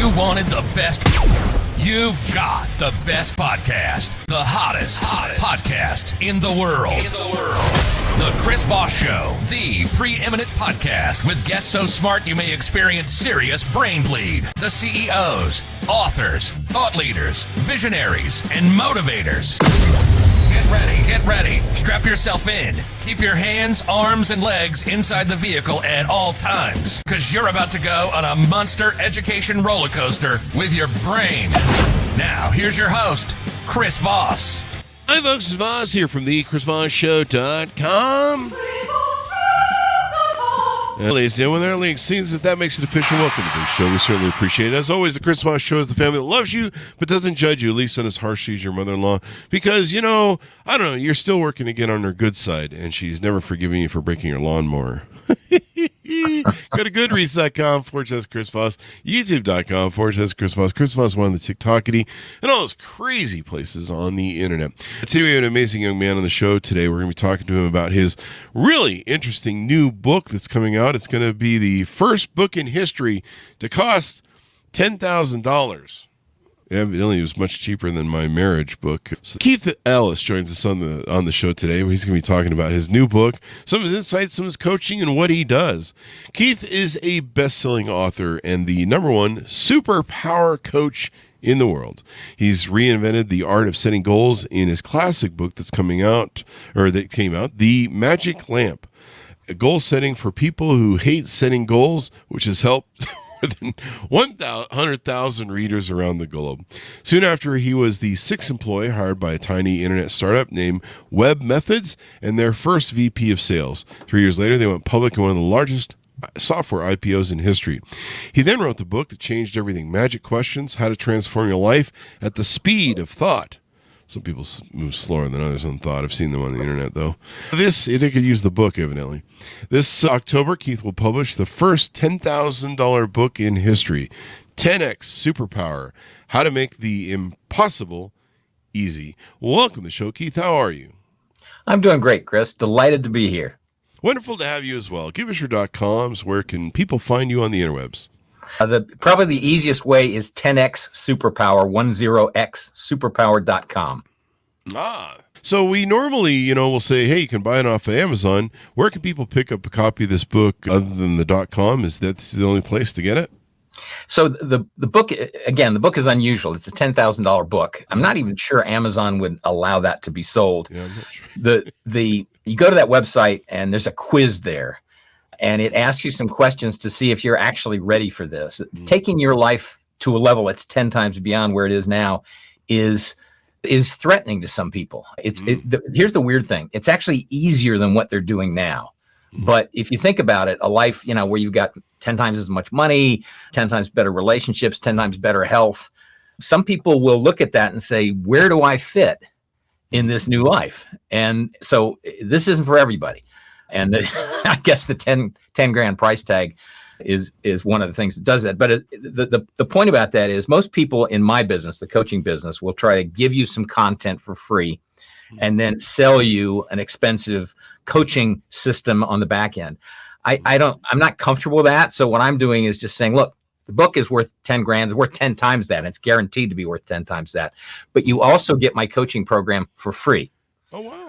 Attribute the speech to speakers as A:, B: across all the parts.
A: You wanted the best. You've got the best podcast. The hottest podcast in the world. The Chris Voss Show, the preeminent podcast with guests so smart you may experience serious brain bleed. The CEOs, authors, thought leaders, visionaries, and motivators. Get ready. Strap yourself in. Keep your hands, arms, and legs inside the vehicle at all times, because you're about to go on a monster education roller coaster with your brain. Now, here's your host, Chris Voss.
B: Hi, folks. It's Voss here from the ChrisVossShow.com. Ladies and gentlemen, it seems that makes it official. Welcome to the show. We certainly appreciate it. As always, the Chris Voss Show is the family that loves you but doesn't judge you, at least not as harshly as your mother-in-law. Because, I don't know, you're still working to get on her good side, and she's never forgiving you for breaking your lawnmower. Go to goodreads.com/Chris Voss, youtube.com/Chris Voss, Chris Voss one, the TikTokity, and all those crazy places on the internet. Today we have an amazing young man on the show. Today we're going to be talking to him about his really interesting new book that's coming out. It's going to be the first book in history to cost $10,000. Evidently, it was much cheaper than my marriage book. So Keith Ellis joins us on the show today, where he's going to be talking about his new book, some of his insights, some of his coaching, and what he does. Keith is a best-selling author and the #1 superpower coach in the world. He's reinvented the art of setting goals in his classic book that came out, The Magic Lamp, a goal setting for people who hate setting goals, which has helped more than 100,000 readers around the globe. Soon after, he was the 6th employee hired by a tiny internet startup named Web Methods and their first VP of sales. 3 years later, they went public in one of the largest software IPOs in history. He then wrote the book that changed everything: Magic Questions, How to Transform Your Life at the Speed of Thought. Some people move slower than others on thought. I've seen them on the internet, though. They could use the book, evidently. This October, Keith will publish the first $10,000 book in history, 10X Superpower, How to Make the Impossible Easy. Welcome to the show, Keith. How are you?
C: I'm doing great, Chris. Delighted to be here.
B: Wonderful to have you as well. Give us your .coms. Where can people find you on the interwebs?
C: Probably the easiest way is 10X Superpower, 10X Superpower.com.
B: So we normally, we'll say, hey, you can buy it off of Amazon. Where can people pick up a copy of this book other than the .com? Is that the only place to get it?
C: So the book, again, the book is unusual. It's a $10,000 book. I'm not even sure Amazon would allow that to be sold.
B: Yeah, I'm not sure.
C: You go to that website and there's a quiz there. And it asks you some questions to see if you're actually ready for this. Mm-hmm. Taking your life to a level that's 10 times beyond where it is now is threatening to some people. Here's the weird thing. It's actually easier than what they're doing now. Mm-hmm. But if you think about it, a life, where you've got 10 times as much money, 10 times better relationships, 10 times better health, some people will look at that and say, where do I fit in this new life? And so this isn't for everybody. And I guess the 10 grand price tag is one of the things that does that. But the point about that is most people in my business, the coaching business, will try to give you some content for free and then sell you an expensive coaching system on the back end. I'm not comfortable with that. So what I'm doing is just saying, look, the book is worth 10 grand, it's worth 10 times that. And it's guaranteed to be worth 10 times that. But you also get my coaching program for free.
B: Oh, wow.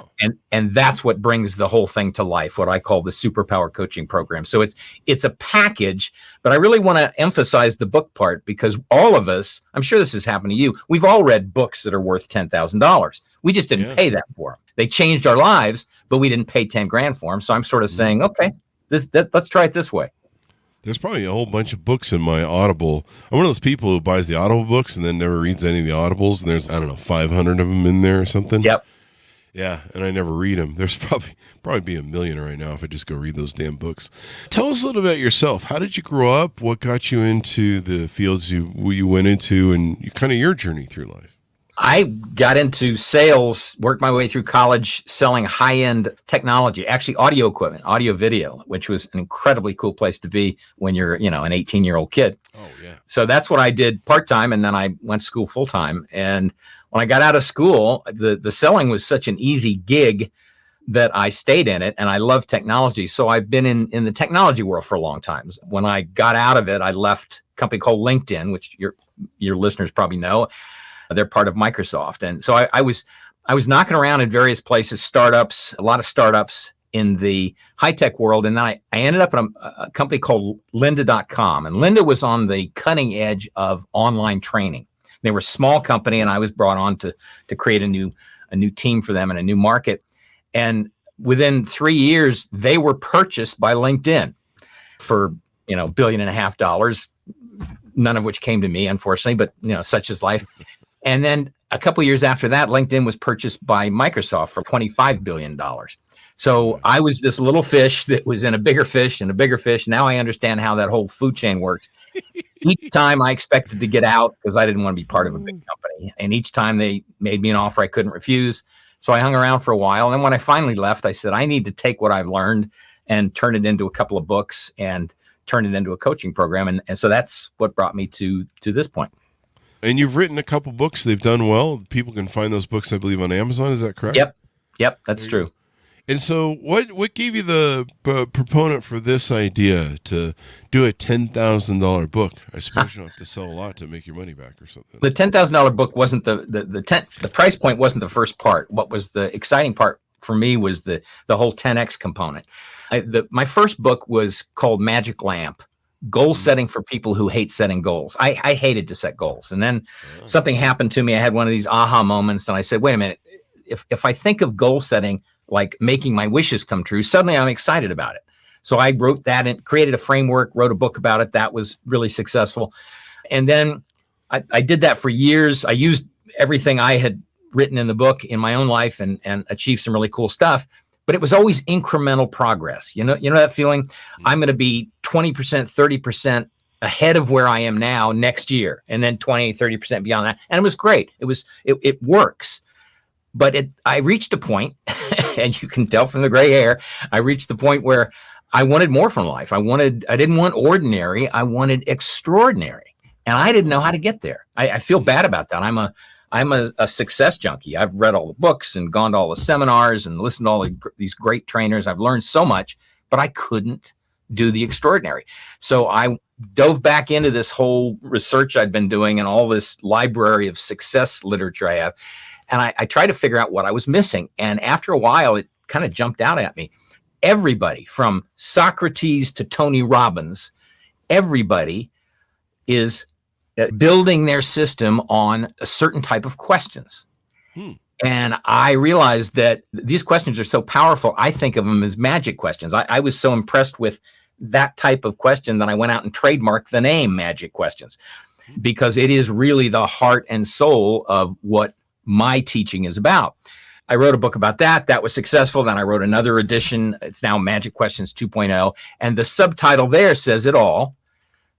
C: And that's what brings the whole thing to life, what I call the Superpower Coaching Program. So it's a package, but I really want to emphasize the book part because all of us, I'm sure this has happened to you, we've all read books that are worth $10,000. We just didn't pay that for them. They changed our lives, but we didn't pay 10 grand for them. So I'm sort of saying, okay, let's try it this way.
B: There's probably a whole bunch of books in my Audible. I'm one of those people who buys the Audible books and then never reads any of the Audibles. And there's, 500 of them in there or something.
C: Yep.
B: Yeah, and I never read them. There's probably be a million right now if I just go read those damn books. Tell us a little about yourself. How did you grow up? What got you into the fields you went into, and kind of your journey through life?
C: I got into sales, worked my way through college selling high-end technology, actually audio equipment, audio video, which was an incredibly cool place to be when you're, an 18-year-old kid.
B: Oh, yeah.
C: So that's what I did part-time, and then I went to school full-time. And when I got out of school, the selling was such an easy gig that I stayed in it, and I love technology. So I've been in the technology world for a long time. When I got out of it, I left company called LinkedIn, which your listeners probably know. They're part of Microsoft. And so I was knocking around in various places, startups, a lot of startups in the high-tech world. And then I ended up at a company called lynda.com. And Lynda was on the cutting edge of online training. They were a small company, and I was brought on to create a new team for them in a new market. And within 3 years, they were purchased by LinkedIn for $1.5 billion, none of which came to me, unfortunately, but such is life. And then a couple of years after that, LinkedIn was purchased by Microsoft for $25 billion. So I was this little fish that was in a bigger fish and a bigger fish. Now I understand how that whole food chain works. Each time I expected to get out because I didn't want to be part of a big company. And each time they made me an offer I couldn't refuse. So I hung around for a while. And then when I finally left, I said, I need to take what I've learned and turn it into a couple of books and turn it into a coaching program. And so that's what brought me to this point.
B: And you've written a couple books. They've done well. People can find those books, I believe, on Amazon. Is that correct?
C: Yep, that's true.
B: And so what gave you the proponent for this idea to do a $10,000 book? I suppose you don't have to sell a lot to make your money back or something.
C: The $10,000 book wasn't the price point wasn't the first part. What was the exciting part for me was the whole 10X component. My first book was called Magic Lamp, Goal Setting for People Who Hate Setting Goals. I hated to set goals. And then something happened to me. I had one of these aha moments, and I said, wait a minute, if I think of goal setting like making my wishes come true, suddenly I'm excited about it. So I wrote that and created a framework, wrote a book about it. That was really successful. And then I did that for years. I used everything I had written in the book in my own life and achieved some really cool stuff. But it was always incremental progress. You know that feeling? I'm going to be 20%, 30% ahead of where I am now next year, and then 20, 30% beyond that. And it was great. It works. But I reached a point, and you can tell from the gray hair, I reached the point where I wanted more from life. I didn't want ordinary. I wanted extraordinary. And I didn't know how to get there. I feel bad about that. I'm a success junkie. I've read all the books and gone to all the seminars and listened to all these great trainers. I've learned so much, but I couldn't do the extraordinary. So I dove back into this whole research I'd been doing and all this library of success literature I have. And I tried to figure out what I was missing. And after a while, it kind of jumped out at me. Everybody from Socrates to Tony Robbins, everybody is building their system on a certain type of questions. And I realized that these questions are so powerful. I think of them as magic questions. I was so impressed with that type of question that I went out and trademarked the name Magic Questions, because it is really the heart and soul of what my teaching is about. I wrote a book about that. That was successful. Then I wrote another edition. It's now Magic Questions 2.0. And the subtitle there says it all: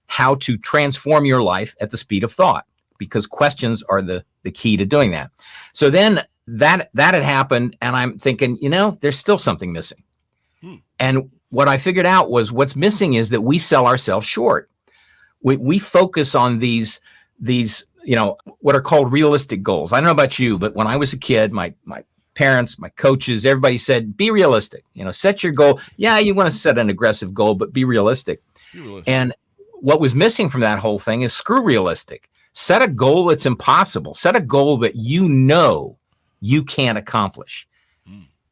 C: how to transform your life at the speed of thought, because questions are the key to doing that. So then that had happened, and I'm thinking, there's still something missing. And what I figured out was what's missing is that we sell ourselves short. We focus on these what are called realistic goals. I don't know about you, but when I was a kid, my parents, my coaches, everybody said, be realistic. Set your goal. Yeah, you want to set an aggressive goal, but be realistic. And what was missing from that whole thing is screw realistic. Set a goal that's impossible. Set a goal that you can't accomplish.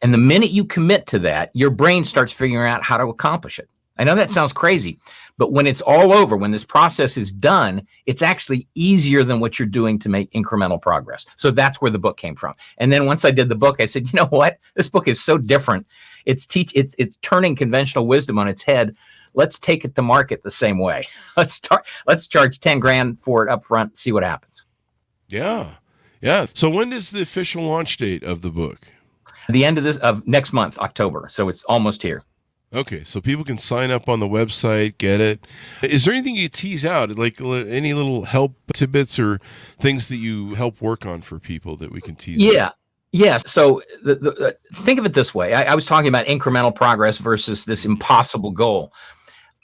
C: And the minute you commit to that, your brain starts figuring out how to accomplish it. I know that sounds crazy, but when it's all over, when this process is done, it's actually easier than what you're doing to make incremental progress. So that's where the book came from. And then once I did the book, I said, you know what? This book is so different. It's turning conventional wisdom on its head. Let's take it to market the same way. Let's charge 10 grand for it up front, see what happens.
B: Yeah. So when is the official launch date of the book?
C: The end of next month, October. So it's almost here.
B: Okay, so people can sign up on the website, get it. Is there anything you tease out, like any little help tidbits or things that you help work on for people that we can tease out?
C: Yeah. So think of it this way. I was talking about incremental progress versus this impossible goal.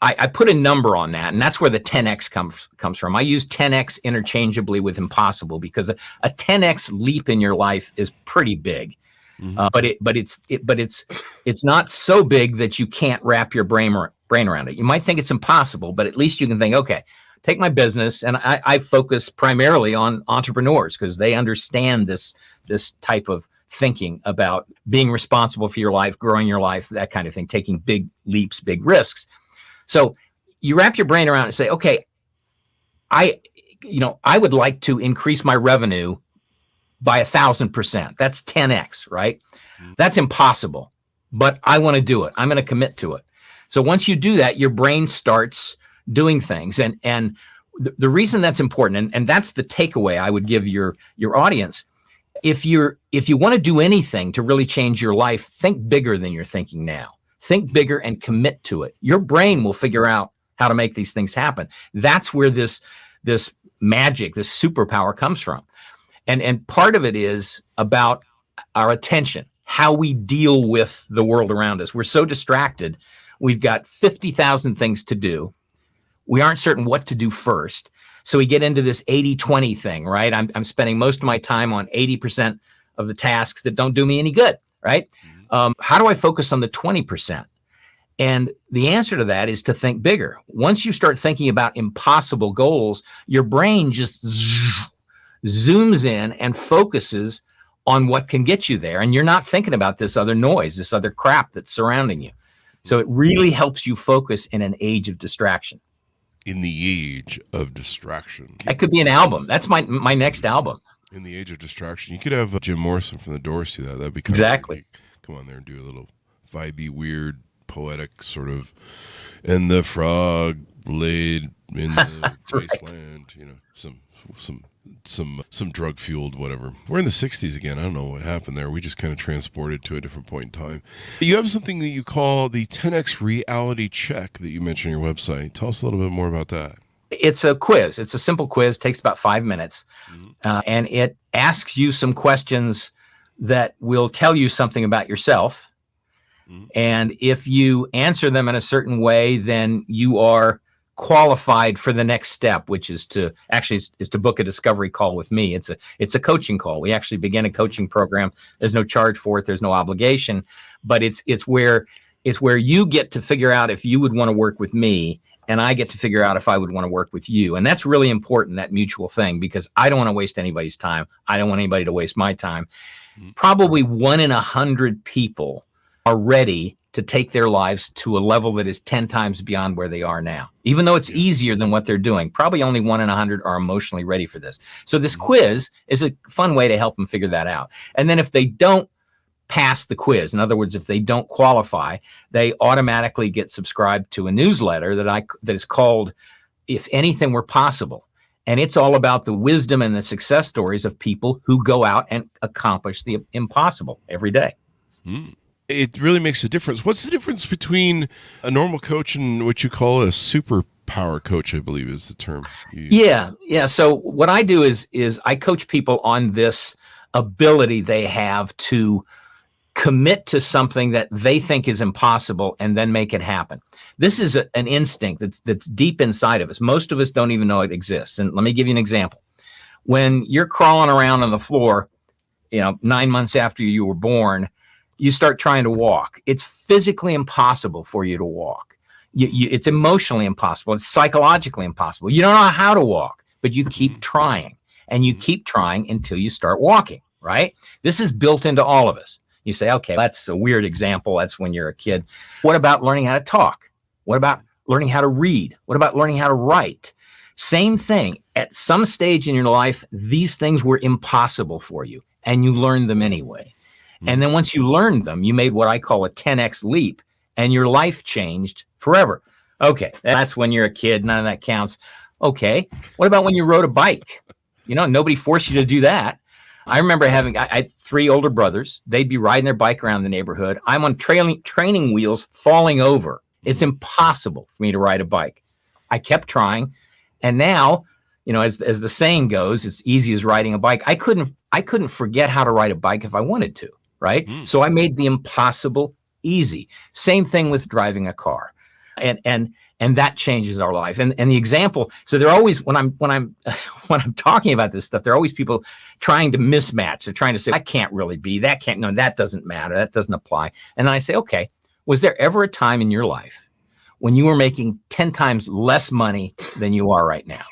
C: I put a number on that, and that's where the 10X comes from. I use 10X interchangeably with impossible because a 10X leap in your life is pretty big. But it's not so big that you can't wrap your brain around it. You might think it's impossible, but at least you can think, okay, take my business, and I focus primarily on entrepreneurs because they understand this type of thinking about being responsible for your life, growing your life, that kind of thing, taking big leaps, big risks. So you wrap your brain around and say, okay, I would like to increase my revenue by 1,000%. That's 10x, right? That's impossible, but I want to do it. I'm going to commit to it. So once you do that, your brain starts doing things. And the reason that's important, and that's the takeaway I would give your audience. If you want to do anything to really change your life, think bigger than you're thinking now. Think bigger and commit to it. Your brain will figure out how to make these things happen. That's where this magic, this superpower comes from. And part of it is about our attention, how we deal with the world around us. We're so distracted. We've got 50,000 things to do. We aren't certain what to do first. So we get into this 80-20 thing, right? I'm spending most of my time on 80% of the tasks that don't do me any good, right? How do I focus on the 20%? And the answer to that is to think bigger. Once you start thinking about impossible goals, your brain just zooms in and focuses on what can get you there. And you're not thinking about this other noise, this other crap that's surrounding you. So it really helps you focus in an age of distraction.
B: In the age of distraction.
C: That could be an album. That's my next album.
B: In the age of distraction. You could have Jim Morrison from the Doors do that. That'd be kind
C: exactly.
B: Of come on there and do a little vibey, weird, poetic sort of, and the frog laid in the wasteland, some drug fueled whatever. We're in the 60s again. I don't know what happened there. We just kind of transported to a different point in time. You have something that you call the 10x reality check that you mentioned on your website. Tell us a little bit more about that.
C: It's a quiz. It's a simple quiz, takes about 5 minutes. And it asks you some questions that will tell you something about yourself. And if you answer them in a certain way, then you are qualified for the next step, which is to book a discovery call with me. It's a coaching call. We actually begin a coaching program. There's no charge for it. There's no obligation, but it's where you get to figure out if you would want to work with me, and I get to figure out if I would want to work with you. And that's really important, that mutual thing, because I don't want to waste anybody's time. I don't want anybody to waste my time. Probably 1 in 100 people are ready to take their lives to a level that is 10 times beyond where they are now. Even though it's easier than what they're doing, probably only 1 in 100 are emotionally ready for this. So this quiz is a fun way to help them figure that out. And then if they don't pass the quiz, in other words, if they don't qualify, they automatically get subscribed to a newsletter that is called If Anything Were Possible. And it's all about the wisdom and the success stories of people who go out and accomplish the impossible every day.
B: It really makes a difference. What's the difference between a normal coach and what you call a superpower coach, I believe is the term you use?
C: Yeah. So what I do is I coach people on this ability they have to commit to something that they think is impossible and then make it happen. This is an instinct that's deep inside of us. Most of us don't even know it exists. And let me give you an example. When you're crawling around on the floor, 9 months after you were born, you start trying to walk. It's physically impossible for you to walk. It's emotionally impossible. It's psychologically impossible. You don't know how to walk, but you keep trying, and you keep trying until you start walking, right? This is built into all of us. You say, okay, that's a weird example. That's when you're a kid. What about learning how to talk? What about learning how to read? What about learning how to write? Same thing. At some stage in your life, these things were impossible for you, and you learned them anyway. And then once you learned them, you made what I call a 10x leap, and your life changed forever. Okay, that's when you're a kid. None of that counts. Okay, what about when you rode a bike? Nobody forced you to do that. I remember I had 3 older brothers. They'd be riding their bike around the neighborhood. I'm on training wheels falling over. It's impossible for me to ride a bike. I kept trying. And now, as the saying goes, it's easy as riding a bike. I couldn't forget how to ride a bike if I wanted to. Right. So I made the impossible easy. Same thing with driving a car. And that changes our life. And the example, so they're always, when I'm talking about this stuff, there are always people trying to mismatch. They're trying to say, that can't really be, that doesn't matter. That doesn't apply. And then I say, okay, was there ever a time in your life when you were making 10 times less money than you are right now.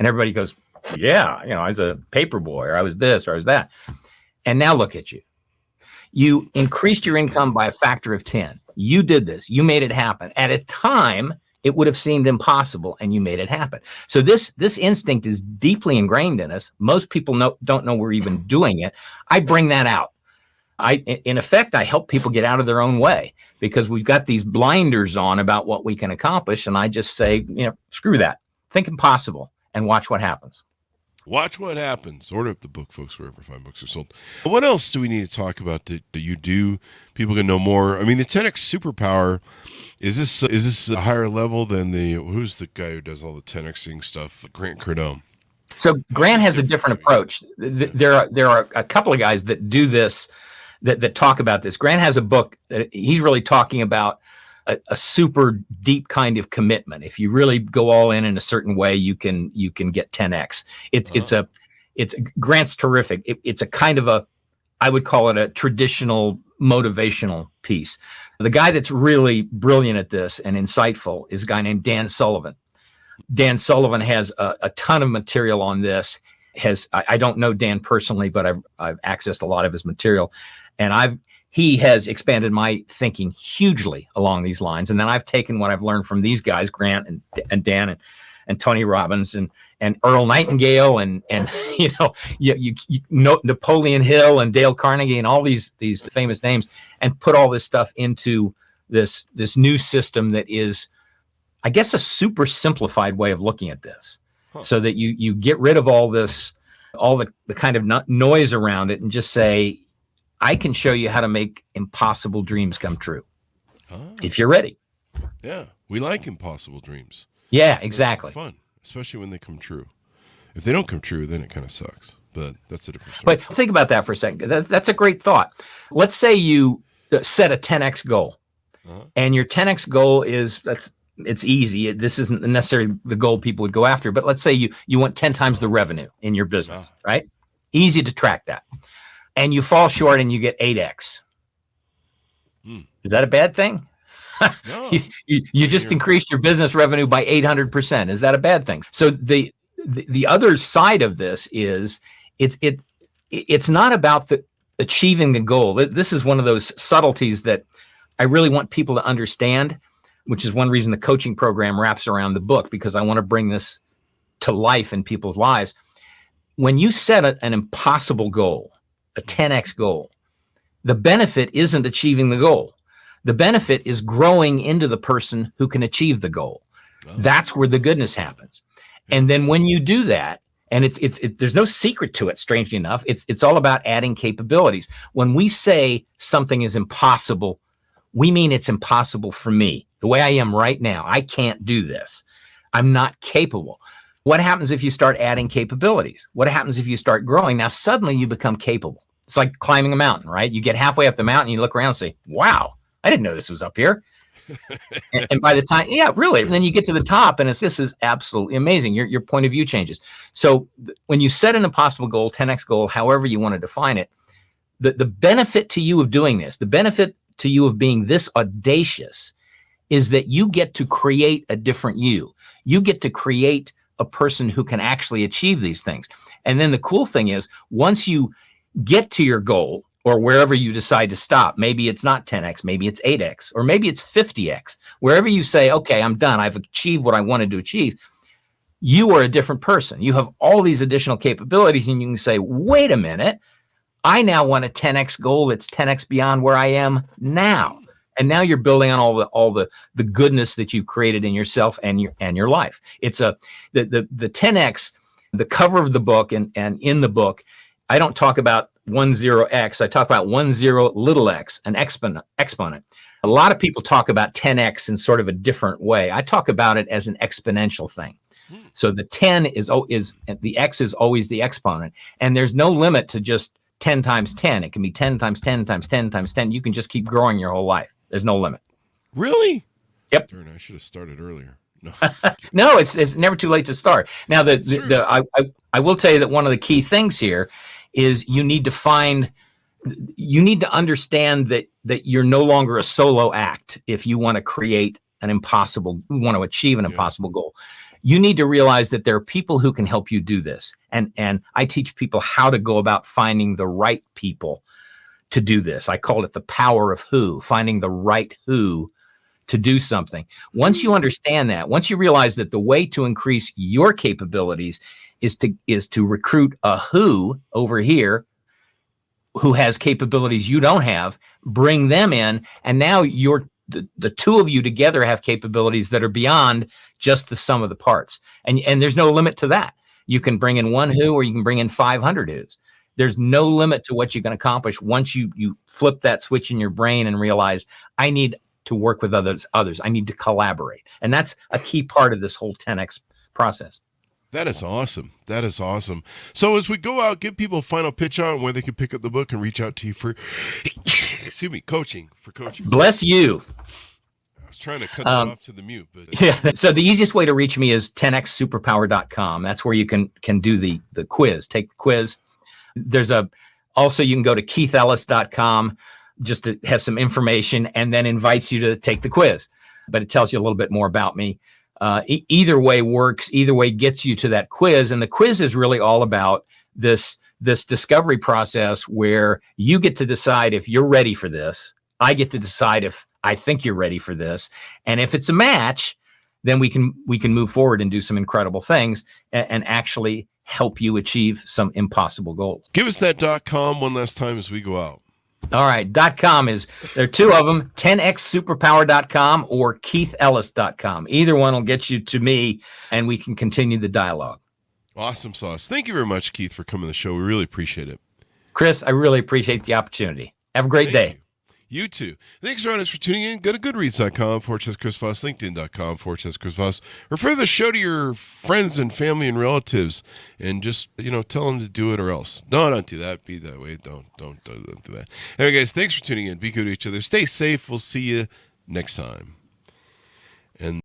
C: And everybody goes, yeah, I was a paper boy, or I was this, or I was that. And now look at you. You increased your income by a factor of 10. You did this. You made it happen. At a time, it would have seemed impossible, and you made it happen. So this instinct is deeply ingrained in us. Most people don't know we're even doing it. I bring that out. In effect, I help people get out of their own way because we've got these blinders on about what we can accomplish. And I just say, screw that. Think impossible and watch what happens.
B: Watch what happens. Order up the book, folks, wherever fine books are sold. What else do we need to talk about that you do? People can know more. I mean, the 10X Superpower, is this a higher level than who's the guy who does all the 10Xing stuff? Grant Cardone.
C: So Grant has a different approach. There are a couple of guys that do this, that talk about this. Grant has a book that he's really talking about a super deep kind of commitment. If you really go all in a certain way, you can get 10X. It's Grant's terrific. It's a kind of I would call it a traditional motivational piece. The guy that's really brilliant at this and insightful is a guy named Dan Sullivan. Dan Sullivan has a ton of material on this. I don't know Dan personally, but I've accessed a lot of his material, and he has expanded my thinking hugely along these lines. And then I've taken what I've learned from these guys, Grant and Dan and Tony Robbins and Earl Nightingale and Napoleon Hill and Dale Carnegie and all these famous names, and put all this stuff into this new system that is, I guess, a super simplified way of looking at this, so that you get rid of all the kind of noise around it and just say, I can show you how to make impossible dreams come true if you're ready.
B: Yeah, we like impossible dreams.
C: Yeah, exactly.
B: Fun, especially when they come true. If they don't come true, then it kind of sucks. But that's a different story.
C: But think about that for a second. That's a great thought. Let's say you set a 10X goal, and your 10X goal it's easy. This isn't necessarily the goal people would go after, but let's say you want 10 times the revenue in your business, right? Easy to track that. And you fall short and you get 8X. Is that a bad thing?
B: No.
C: you just increased your business revenue by 800%. Is that a bad thing? So the other side of this is it's not about achieving the goal. This is one of those subtleties that I really want people to understand, which is one reason the coaching program wraps around the book, because I want to bring this to life in people's lives. When you set an impossible goal, a 10X goal, the benefit isn't achieving the goal. The benefit is growing into the person who can achieve the goal. That's where the goodness happens. And then when you do that, and there's no secret to it, strangely enough, it's all about adding capabilities. When we say something is impossible, we mean it's impossible for me. The way I am right now, I can't do this. I'm not capable. What happens if you start adding capabilities? What happens if you start growing? Now, suddenly you become capable. It's like climbing a mountain, right? You get halfway up the mountain, you look around and say, wow, I didn't know this was up here. and by the time, yeah, really. And then you get to the top and this is absolutely amazing. Your point of view changes. So when you set an impossible goal, 10X goal, however you want to define it, the benefit to you of doing this, the benefit to you of being this audacious is that you get to create a different you. You get to create a person who can actually achieve these things. And then the cool thing is, once you get to your goal, or wherever you decide to stop, maybe it's not 10X, maybe it's 8X, or maybe it's 50X, wherever you say, okay, I'm done, I've achieved what I wanted to achieve, you are a different person. You have all these additional capabilities, and you can say, wait a minute, I now want a 10X goal that's 10X beyond where I am now. And now you're building on all the goodness that you've created in yourself and your life. It's the 10X, the cover of the book and in the book, I don't talk about 10X. I talk about 10 little x, an exponent. A lot of people talk about 10X in sort of a different way. I talk about it as an exponential thing. So the 10 is the X is always the exponent, and there's no limit to just 10 times 10. It can be 10 times 10 times 10 times 10. You can just keep growing your whole life. There's no limit.
B: Really?
C: Yep.
B: Darn, I should have started earlier. No,
C: no, it's never too late to start. Now, I will tell you that one of the key things here is you need to understand that you're no longer a solo act if you want to create an impossible, we want to achieve an impossible goal. You need to realize that there are people who can help you do this. And I teach people how to go about finding the right people to do this. I call it the power of who, finding the right who to do something. Once you understand that, once you realize that the way to increase your capabilities is to recruit a who over here who has capabilities you don't have, bring them in, and now the two of you together have capabilities that are beyond just the sum of the parts. And there's no limit to that. You can bring in one who, or you can bring in 500 who's. There's no limit to what you can accomplish once you flip that switch in your brain and realize, I need to work with others. I need to collaborate. And that's a key part of this whole 10X process.
B: That is awesome. That is awesome. So as we go out, give people a final pitch on where they can pick up the book and reach out to you for, excuse me, coaching.
C: Bless you.
B: I was trying to cut that off to the mute, but
C: yeah. So the easiest way to reach me is 10xsuperpower.com. That's where you can do the quiz. Take the quiz. Also you can go to keithellis.com. Just it has some information and then invites you to take the quiz, but it tells you a little bit more about me. Either way works. Either way gets you to that quiz, and the quiz is really all about this discovery process where you get to decide if you're ready for this. I get to decide if I think you're ready for this, and if it's a match, then we can move forward and do some incredible things and actually help you achieve some impossible goals.
B: Give us that .com one last time as we go out.
C: All right. .com there are two of them, 10xsuperpower.com or keithellis.com. Either one will get you to me and we can continue the dialogue.
B: Awesome sauce. Thank you very much, Keith, for coming to the show. We really appreciate it.
C: Chris, I really appreciate the opportunity. Have a great day.
B: You too. Thanks, Ron, for tuning in. Go to goodreads.com/Chris Voss, LinkedIn.com/Chris Voss. Refer the show to your friends and family and relatives and just, tell them to do it or else. No, don't do that. Be that way. Don't do that. Anyway, guys, thanks for tuning in. Be good to each other. Stay safe. We'll see you next time.